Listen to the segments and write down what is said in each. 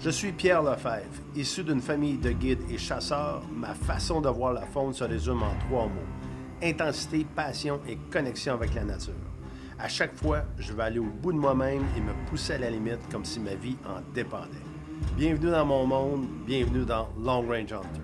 Je suis Pierre Lefebvre. Issu d'une famille de guides et chasseurs, ma façon de voir la faune se résume en 3 mots. Intensité, passion et connexion avec la nature. À chaque fois, je vais aller au bout de moi-même et me pousser à la limite comme si ma vie en dépendait. Bienvenue dans mon monde, bienvenue dans Long Range Hunter.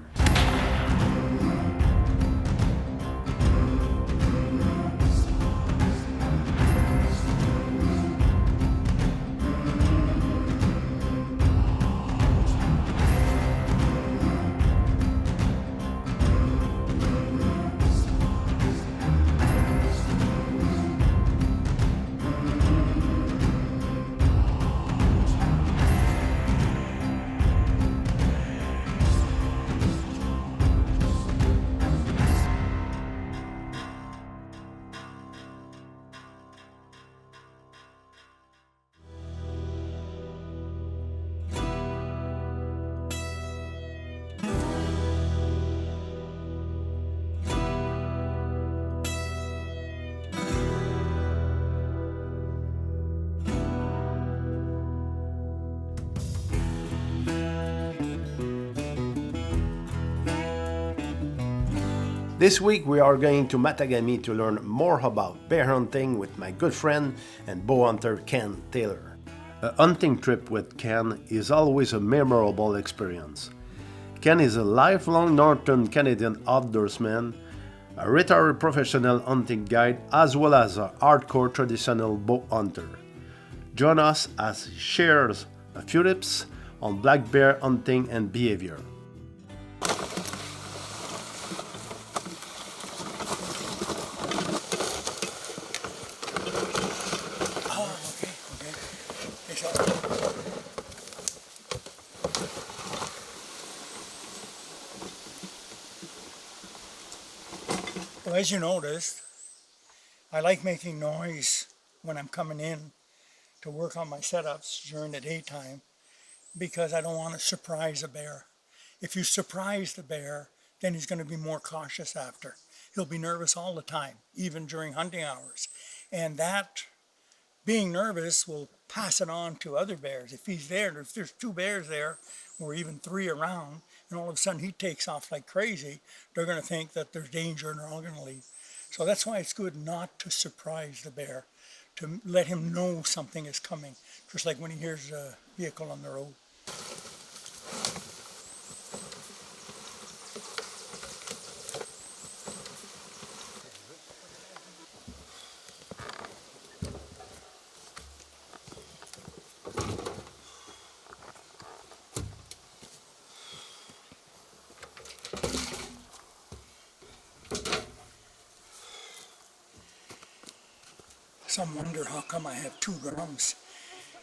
This week we are going to Matagami to learn more about bear hunting with my good friend and bow hunter Ken Taylor. A hunting trip with Ken is always a memorable experience. Ken is a lifelong Northern Canadian outdoorsman, a retired professional hunting guide, as well as a hardcore traditional bow hunter. Join us as he shares a few tips on black bear hunting and behavior. Well, as you noticed, I like making noise when I'm coming in to work on my setups during the daytime because I don't want to surprise a bear. If you surprise the bear, then he's going to be more cautious after. He'll be nervous all the time, even during hunting hours. And that being nervous will pass it on to other bears. If he's there, if there's 2 bears there, or even 3 around, and all of a sudden he takes off like crazy, they're going to think that there's danger and they're all going to leave. So that's why it's good not to surprise the bear, to let him know something is coming, just like when he hears a vehicle on the road. Some wonder how come I have 2 drums.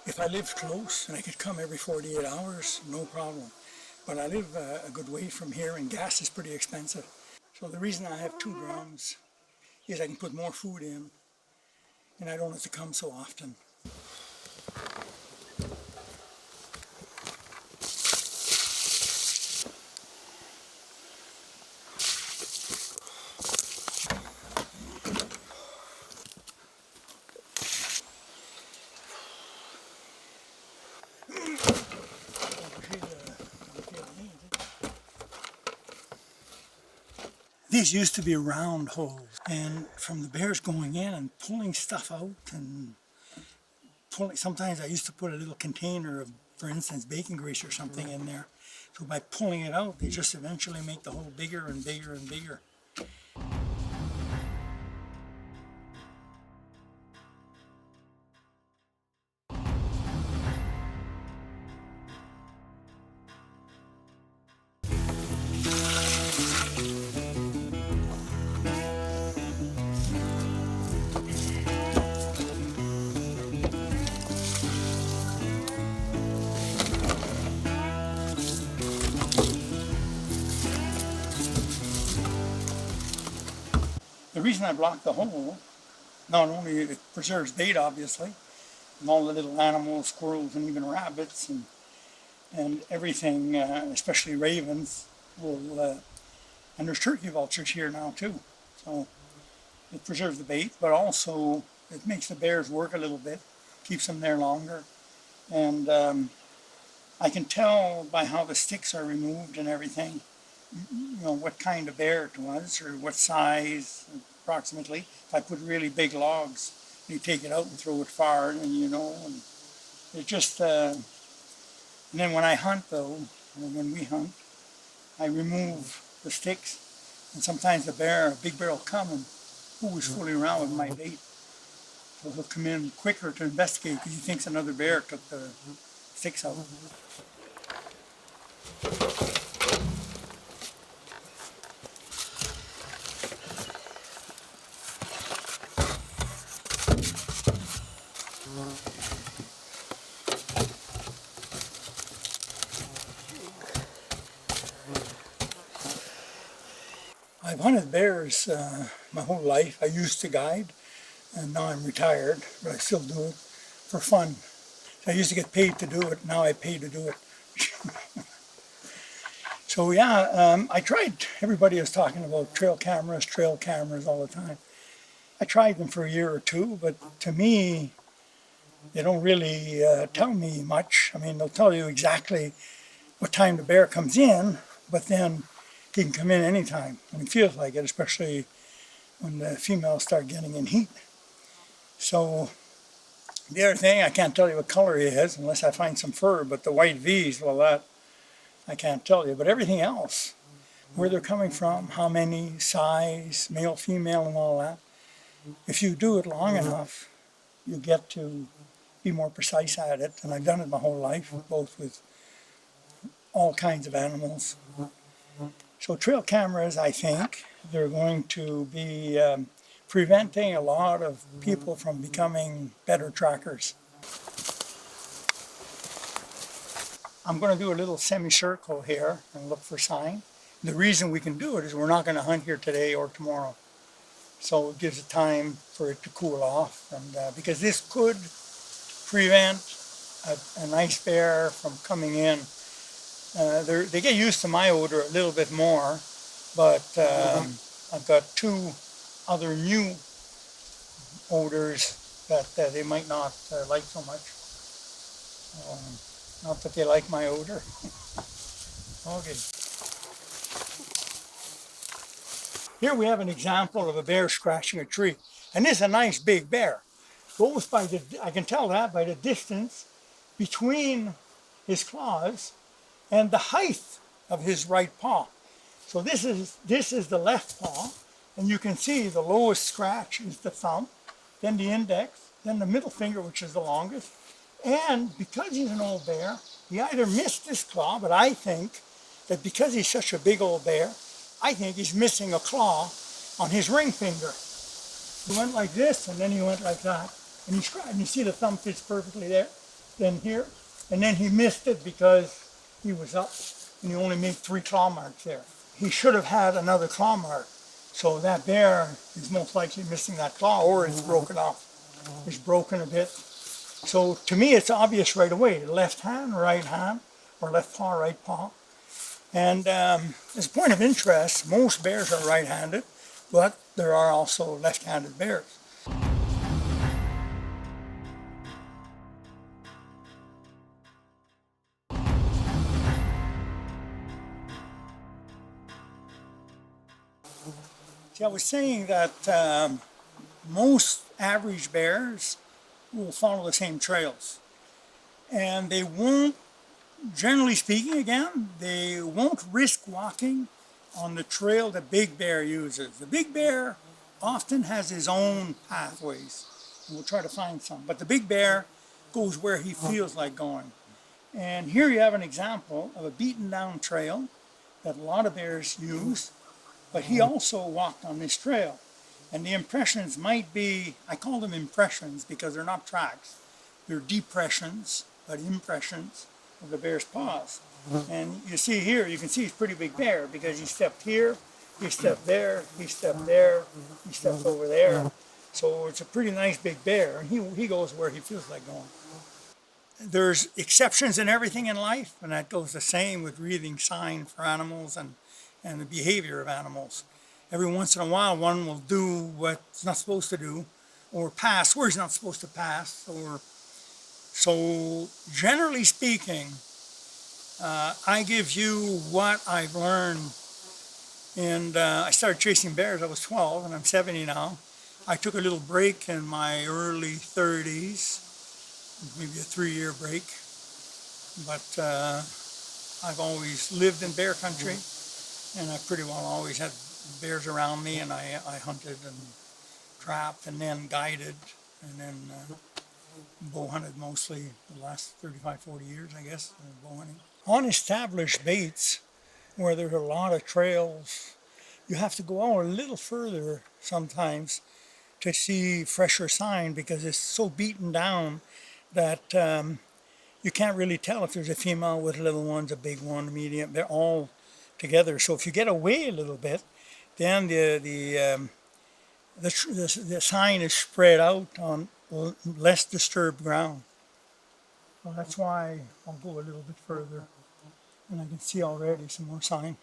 If I lived close and I could come every 48 hours, no problem. But I live a good way from here and gas is pretty expensive. So the reason I have 2 drums is I can put more food in and I don't have to come so often. These used to be round holes, and from the bears going in and pulling stuff out and pulling, sometimes I used to put a little container of, for instance, bacon grease or something in there. So by pulling it out, they just eventually make the hole bigger and bigger and bigger. The reason I block the hole, not only it preserves bait obviously, and all the little animals, squirrels and even rabbits and everything, especially ravens, will, and there's turkey vultures here now too. So it preserves the bait, but also it makes the bears work a little bit, keeps them there longer, and I can tell by how the sticks are removed and everything, what kind of bear it was or what size approximately. If I put really big logs, you take it out and throw it far, and and it just, and then when I hunt though, or when we hunt, I remove the sticks, and sometimes a big bear will come and who's fooling around with my bait. So he'll come in quicker to investigate because he thinks another bear took the sticks out. I've hunted bears my whole life. I used to guide, and now I'm retired, but I still do it for fun. I used to get paid to do it. Now I pay to do it. So yeah, I tried. Everybody is talking about trail cameras all the time. I tried them for a year or two, but to me, they don't really tell me much. I mean, they'll tell you exactly what time the bear comes in, but then he can come in anytime when he feels like it, especially when the females start getting in heat. So the other thing, I can't tell you what color he is unless I find some fur, but the white V's, well, that I can't tell you. But everything else, where they're coming from, how many, size, male, female, and all that, if you do it long enough, you get to be more precise at it. And I've done it my whole life, both with all kinds of animals. So trail cameras, I think, they're going to be preventing a lot of people from becoming better trackers. I'm going to do a little semicircle here and look for sign. The reason we can do it is we're not going to hunt here today or tomorrow. So it gives it time for it to cool off, and because this could prevent a nice bear from coming in. They get used to my odor a little bit more, but I've got two other new odors that they might not like so much. Not that they like my odor. Okay. Here we have an example of a bear scratching a tree. And this is a nice big bear. Both I can tell that by the distance between his claws and the height of his right paw. So this is the left paw, and you can see the lowest scratch is the thumb, then the index, then the middle finger, which is the longest. And because he's an old bear, he either missed this claw, but I think that because he's such a big old bear, I think he's missing a claw on his ring finger. He went like this, and then he went like that. And he scratched, and you see the thumb fits perfectly there, then here. And then he missed it because he was up, and he only made 3 claw marks there. He should have had another claw mark. So that bear is most likely missing that claw, or it's broken off. It's broken a bit. So to me, it's obvious right away, left hand, right hand, or left paw, right paw. And as a point of interest, most bears are right-handed, but there are also left-handed bears. See, I was saying that most average bears will follow the same trails. And they won't, generally speaking again, they won't risk walking on the trail the big bear uses. The big bear often has his own pathways, and we'll try to find some. But the big bear goes where he feels like going. And here you have an example of a beaten down trail that a lot of bears use, but he also walked on this trail. And the impressions might be, I call them impressions because they're not tracks. They're depressions, but impressions of the bear's paws. And you see here, you can see he's a pretty big bear because he stepped here, he stepped there, he stepped there, he stepped over there. So it's a pretty nice big bear, and he goes where he feels like going. There's exceptions in everything in life, and that goes the same with reading sign for animals and the behavior of animals. Every once in a while, one will do what it's not supposed to do, or pass where he's not supposed to pass. So generally speaking, I give you what I've learned. And I started chasing bears. I was 12 and I'm 70 now. I took a little break in my early 30s, maybe a 3-year break. But I've always lived in bear country, and I pretty well always had bears around me, and I hunted and trapped and then guided and then bow hunted mostly the last 35, 40 years, I guess, bow hunting. On established baits, where there's a lot of trails, you have to go out a little further sometimes to see fresher sign because it's so beaten down that you can't really tell if there's a female with little ones, a big one, a medium. They're all together. So if you get away a little bit, then the sign is spread out on less disturbed ground. Well, that's why I'll go a little bit further, and I can see already some more sign.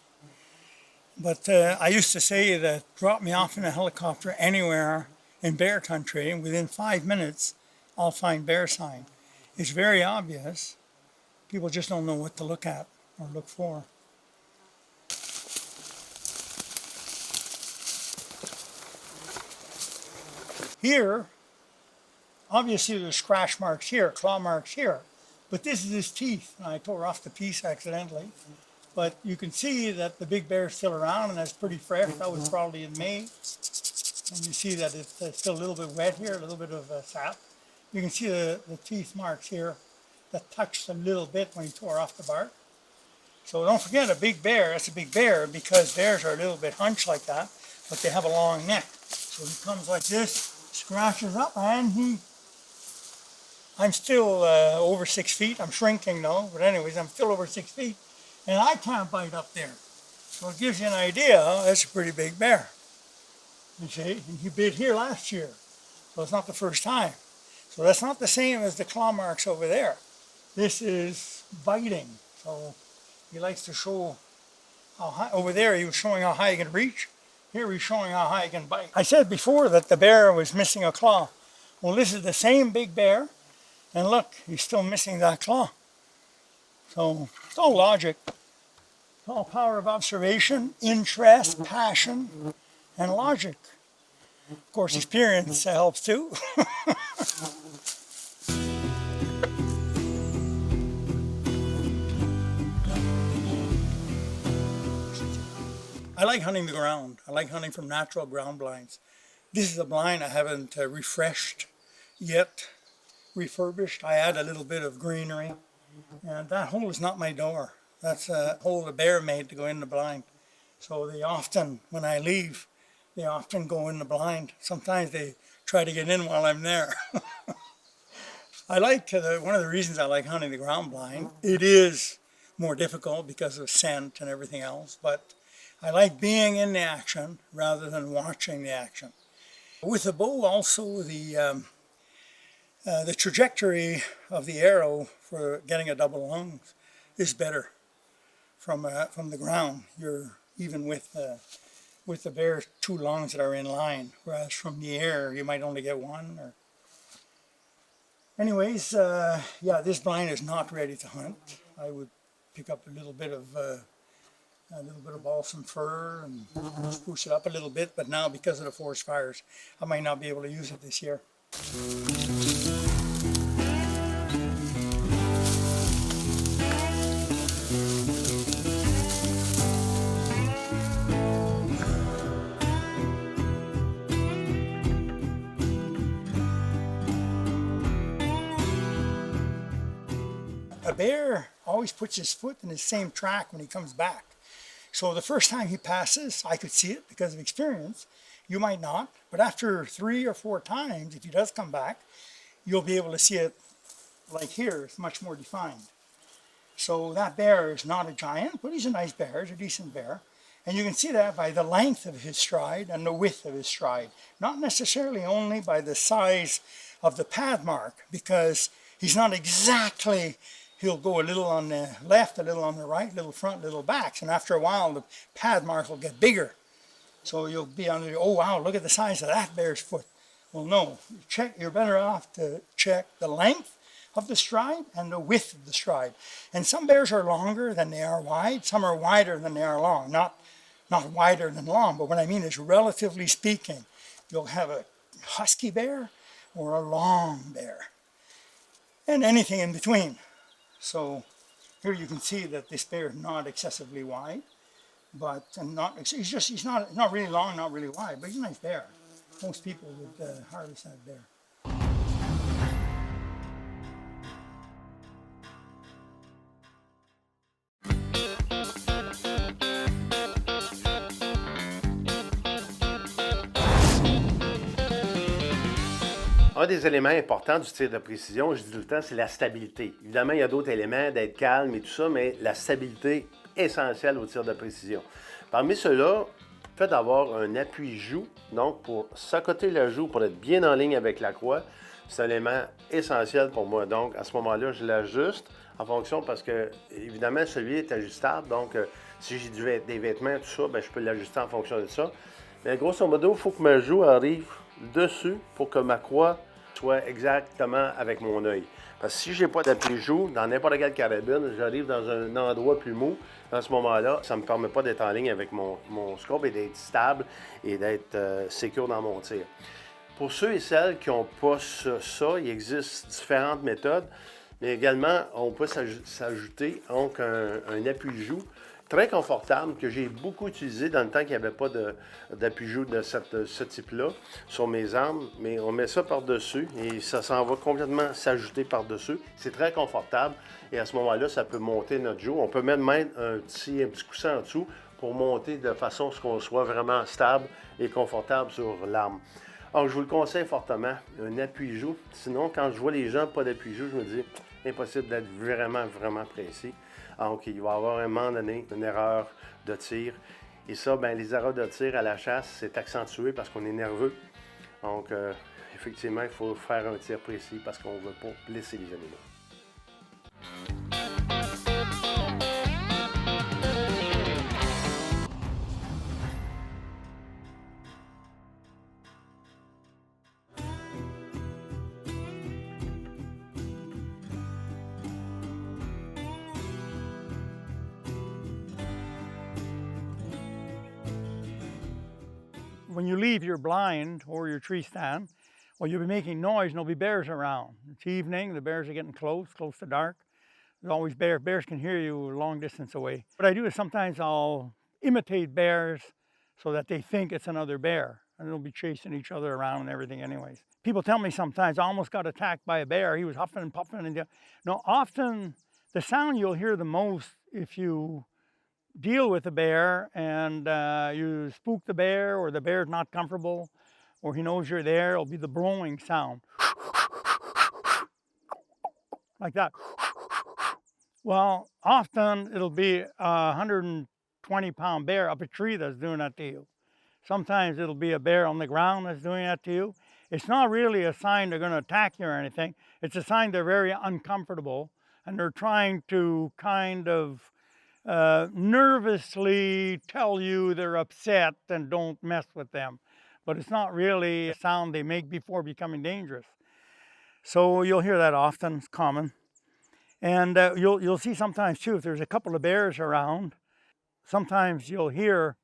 But I used to say that drop me off in a helicopter anywhere in bear country, and within 5 minutes, I'll find bear sign. It's very obvious. People just don't know what to look at or look for. Here, obviously there's scratch marks here, claw marks here, but this is his teeth. I tore off the piece accidentally. But you can see that the big bear is still around, and that's pretty fresh. That was probably in May. And you see that it's still a little bit wet here, a little bit of sap. You can see the teeth marks here that touched a little bit when he tore off the bark. So don't forget, a big bear, that's a big bear because bears are a little bit hunched like that, but they have a long neck. So he comes like this, scratches up, and I'm still over 6 feet. I'm shrinking now, but anyways, I'm still over 6 feet. And I can't bite up there. So it gives you an idea, that's a pretty big bear. You see, and he bit here last year. So it's not the first time. So that's not the same as the claw marks over there. This is biting. So he likes to show how high. Over there he was showing how high he can reach. Here he's showing how high he can bite. I said before that the bear was missing a claw. Well, this is the same big bear. And look, he's still missing that claw. So it's all logic. It's all power of observation, interest, passion, and logic. Of course, experience helps too. I like hunting the ground. I like hunting from natural ground blinds. This is a blind I haven't refreshed yet, refurbished. I add a little bit of greenery. And that hole is not my door. That's a hole the bear made to go in the blind. So they often, when I leave, they often go in the blind. Sometimes they try to get in while I'm there. I like, one of the reasons I like hunting the ground blind, it is more difficult because of scent and everything else, but I like being in the action rather than watching the action. With the bow also, the trajectory of the arrow for getting a double lung is better from the ground. You're even with the bear's 2 lungs that are in line, whereas from the air you might only get 1. Or anyways, yeah, this blind is not ready to hunt. I would pick up a little bit of balsam fir and spruce it up a little bit, but now because of the forest fires, I might not be able to use it this year. A bear always puts his foot in the same track when he comes back. So the first time he passes, I could see it because of experience. You might not, but after 3 or 4 times, if he does come back, you'll be able to see it like here. It's much more defined. So that bear is not a giant, but he's a nice bear. He's a decent bear. And you can see that by the length of his stride and the width of his stride. Not necessarily only by the size of the pad mark, because he's not exactly... He'll go a little on the left, a little on the right, little front, little back. And after a while, the pad mark will get bigger. So you'll be on the, oh wow, look at the size of that bear's foot. Well, no, you're better off to check the length of the stride and the width of the stride. And some bears are longer than they are wide. Some are wider than they are long. Not wider than long, but what I mean is, relatively speaking, you'll have a husky bear or a long bear, and anything in between. So here you can see that this bear is not excessively wide, but he's not really long, not really wide, but he's a nice bear. Most people would harvest that bear. Un des éléments importants du tir de précision, je dis tout le temps, c'est la stabilité. Évidemment, il y a d'autres éléments, d'être calme et tout ça, mais la stabilité est essentielle au tir de précision. Parmi ceux-là, le fait d'avoir un appui-joue, donc pour s'accoter la joue, pour être bien en ligne avec la croix, c'est un élément essentiel pour moi. Donc, à ce moment-là, je l'ajuste en fonction parce que, évidemment, celui est ajustable. Donc, si j'ai des vêtements, tout ça, bien, je peux l'ajuster en fonction de ça. Mais grosso modo, il faut que ma joue arrive dessus pour que ma croix soit exactement avec mon œil. Parce que si je n'ai pas d'appui-joue, dans n'importe quelle carabine, j'arrive dans un endroit plus mou. À ce moment-là, ça ne me permet pas d'être en ligne avec mon scope et d'être stable et d'être sécure dans mon tir. Pour ceux et celles qui n'ont pas ça, il existe différentes méthodes, mais également, on peut s'ajouter donc un appui-joue très confortable que j'ai beaucoup utilisé dans le temps qu'il n'y avait pas d'appui-joue de ce type-là sur mes armes, mais on met ça par-dessus et ça s'en va complètement s'ajouter par-dessus. C'est très confortable et à ce moment-là, ça peut monter notre joue. On peut même mettre un petit coussin en dessous pour monter de façon à ce qu'on soit vraiment stable et confortable sur l'arme. Alors, je vous le conseille fortement, un appui-joue. Sinon, quand je vois les gens pas d'appui-joue, je me dis, impossible d'être vraiment, vraiment précis. Donc, il va y avoir un moment donné une erreur de tir. Et ça, bien, les erreurs de tir à la chasse, c'est accentué parce qu'on est nerveux. Donc, effectivement, il faut faire un tir précis parce qu'on ne veut pas blesser les animaux. When you leave your blind or your tree stand, well, you'll be making noise and there'll be bears around. It's evening, the bears are getting close to dark. There's always bears. Bears can hear you a long distance away. What I do is sometimes I'll imitate bears so that they think it's another bear, and they'll be chasing each other around and everything anyways. People tell me sometimes I almost got attacked by a bear. He was huffing and puffing. And no, often the sound you'll hear the most if you deal with the bear and you spook the bear, or the bear's not comfortable, or he knows you're there, it'll be the blowing sound. Like that. Well, often it'll be a 120-pound bear up a tree that's doing that to you. Sometimes it'll be a bear on the ground that's doing that to you. It's not really a sign they're going to attack you or anything. It's a sign they're very uncomfortable and they're trying to kind of nervously tell you they're upset and don't mess with them. But it's not really a sound they make before becoming dangerous. So you'll hear that often, it's common. And you'll see sometimes too, if there's a couple of bears around, sometimes you'll hear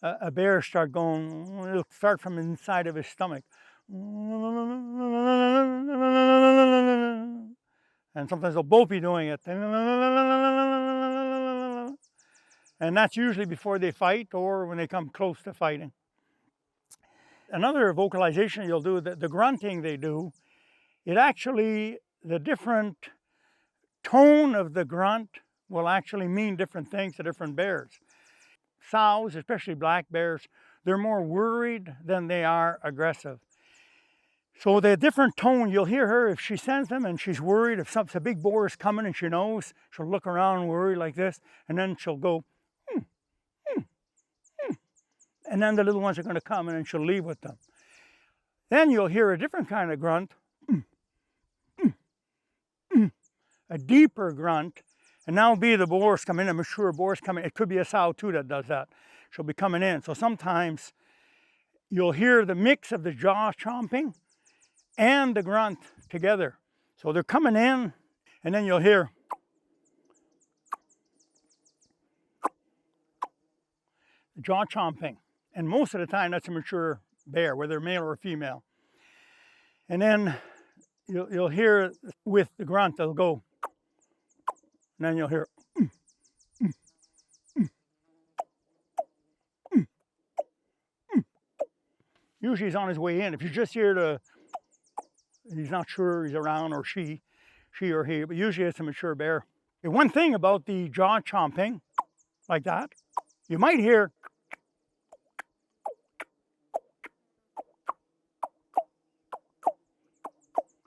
a bear start going, it'll start from inside of his stomach. And sometimes they'll both be doing it. And that's usually before they fight or when they come close to fighting. Another vocalization you'll do, the grunting they do, it actually, the different tone of the grunt will actually mean different things to different bears. Sows, especially black bears, they're more worried than they are aggressive. So the different tone, you'll hear her if she sends them and she's worried, if a big boar is coming and she knows, she'll look around and worry like this, and then she'll go, and then the little ones are going to come and then she'll leave with them. Then you'll hear a different kind of grunt, a deeper grunt, and that'll be the boars coming in, a mature boar's coming. It could be a sow too that does that. She'll be coming in. So sometimes you'll hear the mix of the jaw chomping and the grunt together. So they're coming in, and then you'll hear the jaw chomping. And most of the time, that's a mature bear, whether male or female. And then you'll hear with the grunt, they'll go, and then you'll hear, Usually he's on his way in. If you just hear he's not sure he's around, or she or he, but usually it's a mature bear. The one thing about the jaw chomping, like that, you might hear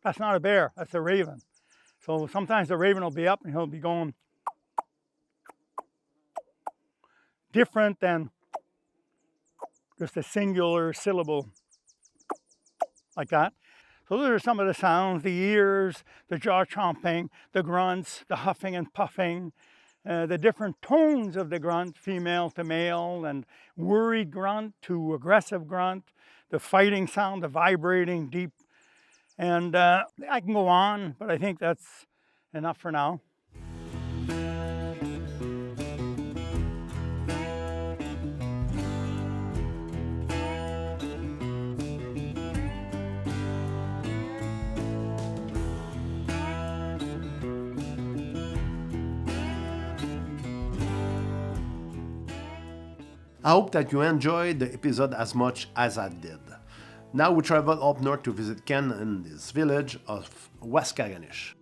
that's not a bear, that's a raven. So sometimes the raven will be up and he'll be going different than just a singular syllable like that. So those are some of the sounds: the ears, the jaw chomping, the grunts, the huffing and puffing, the different tones of the grunt, female to male, and worried grunt to aggressive grunt, the fighting sound, the vibrating deep. And I can go on, but I think that's enough for now. I hope that you enjoyed the episode as much as I did. Now we travel up north to visit Ken in his village of Waskaganish.